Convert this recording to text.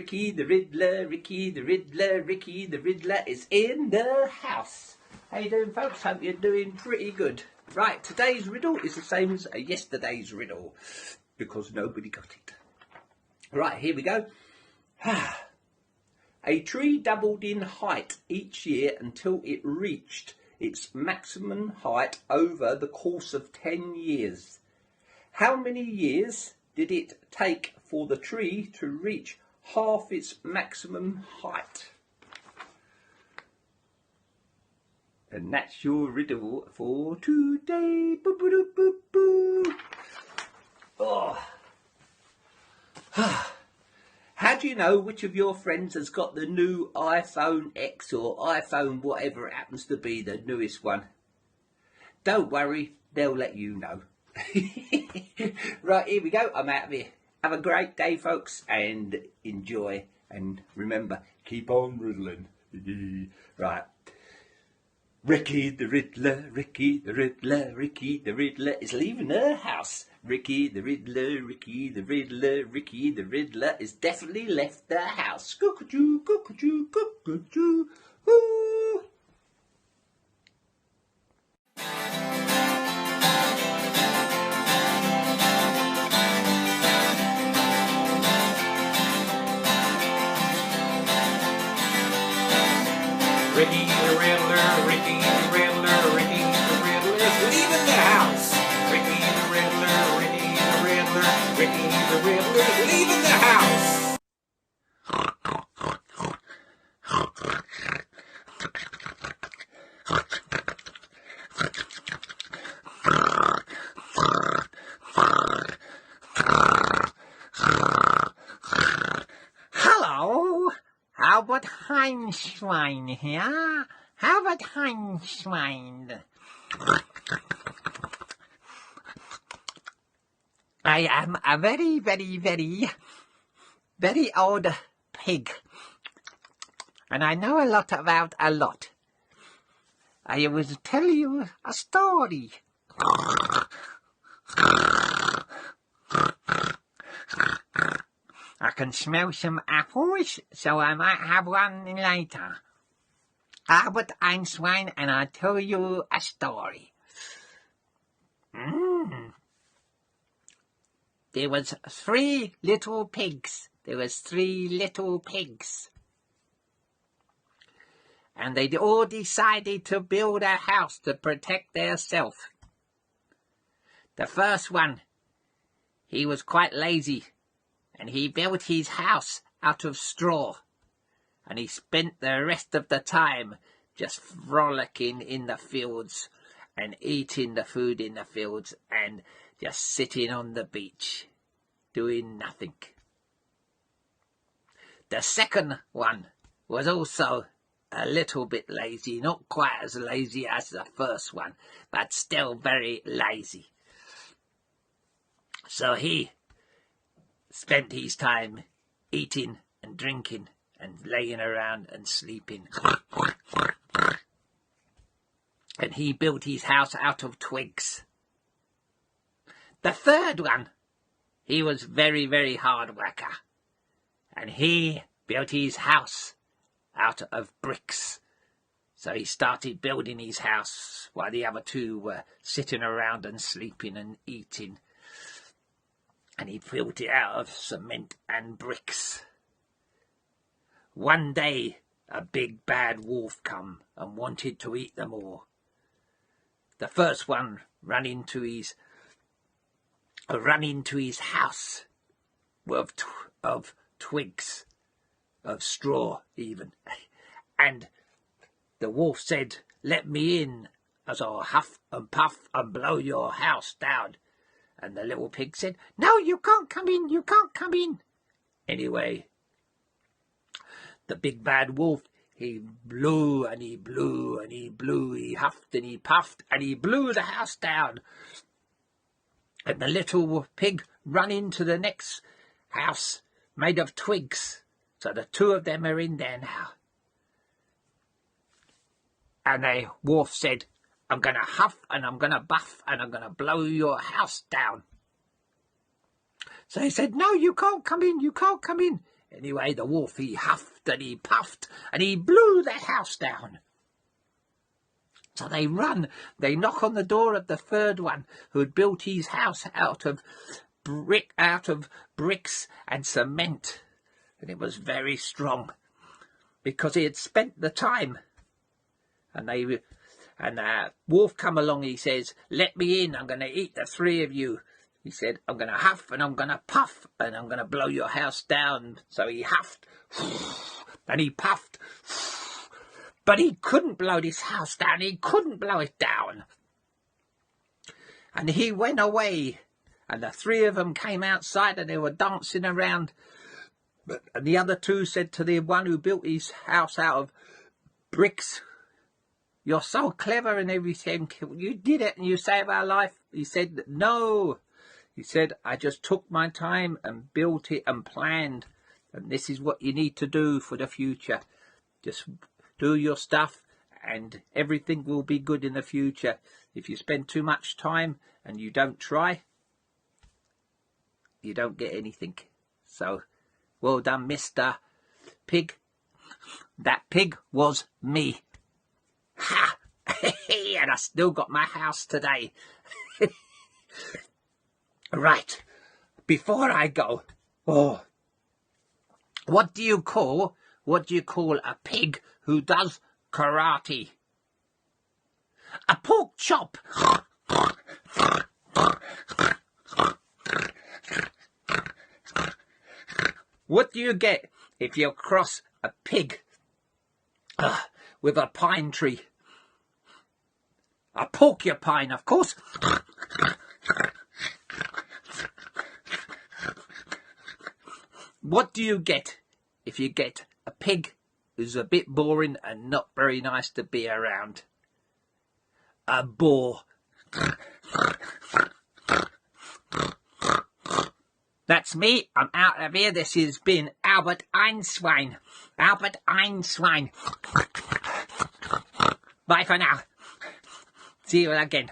Ricky the Riddler, Ricky the Riddler, Ricky the Riddler is in the house. How you doing, folks? Hope you're doing pretty good. Right, today's riddle is the same as yesterday's riddle, because nobody got it. Right, here we go. A tree doubled in height each year until it reached its maximum height over the course of 10 years. How many years did it take for the tree to reach half its maximum height? And that's your riddle for today. Boo, boo, boo, boo, boo. Oh. How do you know which of your friends has got the new iPhone X or iPhone whatever it happens to be, the newest one? Don't worry, they'll let you know. Right, here we go. I'm out of here. Have a great day, folks, and enjoy. And remember, keep on riddling. Right. Ricky the Riddler, Ricky the Riddler, Ricky the Riddler is leaving her house. Ricky the Riddler, Ricky the Riddler, Ricky the Riddler is definitely left the house. Cuckoo, cuckoo, cuckoo, ooh. Ricky the Riddler, Ricky the Riddler, Ricky the Riddler is leaving the house. Ricky the Riddler, Ricky the Riddler, Ricky the Riddler is leaving the house. Hello, Albert Einstein here. Albert Einstein. I am a very, very, very, very old pig. And I know a lot about a lot. I will tell you a story. I can smell some apples, so I might have one later. Albert Einstein, and I'll tell you a story. There was 3 little pigs. There was 3 little pigs. And they all decided to build a house to protect theirself. The first one, he was quite lazy. And he built his house out of straw. And he spent the rest of the time just frolicking in the fields and eating the food in the fields and just sitting on the beach, doing nothing. The second one was also a little bit lazy, not quite as lazy as the first one, but still very lazy. So he spent his time eating and drinking and laying around and sleeping. And he built his house out of twigs. The third one, he was very, very hard worker. And he built his house out of bricks. So he started building his house while the other 2 were sitting around and sleeping and eating. And he built it out of cement and bricks. One day, a big bad wolf come and wanted to eat them all. The first one ran into his house of twigs, of straw even. And the wolf said, "Let me in, as I'll huff and puff and blow your house down." And the little pig said, "No, you can't come in, you can't come in." Anyway, the big bad wolf, he blew and he blew and he blew, he huffed and he puffed and he blew the house down. And the little pig ran into the next house made of twigs. So the 2 of them are in there now. And the wolf said, "I'm going to huff and I'm going to buff and I'm going to blow your house down." So he said, "No, you can't come in, you can't come in." Anyway, the wolf, he huffed and he puffed and he blew the house down. So they run, they knock on the door of the third one, who had built his house out of bricks and cement. And it was very strong, because he had spent the time. And wolf come along, he says, "Let me in, I'm going to eat the three of you." He said, "I'm going to huff and I'm going to puff and I'm going to blow your house down." So he huffed and he puffed, but he couldn't blow this house down. He couldn't blow it down. And he went away, and the three of them came outside and they were dancing around. And the other two said to the one who built his house out of bricks, "You're so clever and everything. You did it and you saved our life." He said, "No." He said, "I just took my time and built it and planned. And this is what you need to do for the future. Just do your stuff and everything will be good in the future. If you spend too much time and you don't try, you don't get anything. So, well done, Mr. Pig. That pig was me. Ha! And I still got my house today." Right, before I go, what do you call a pig who does karate? A pork chop. What do you get if you cross a pig with a pine tree? A porcupine, of course. What do you get if you get a pig who's a bit boring and not very nice to be around? A boar. That's me. I'm out of here. This has been Albert Einstein. Albert Einstein. Bye for now. See you again.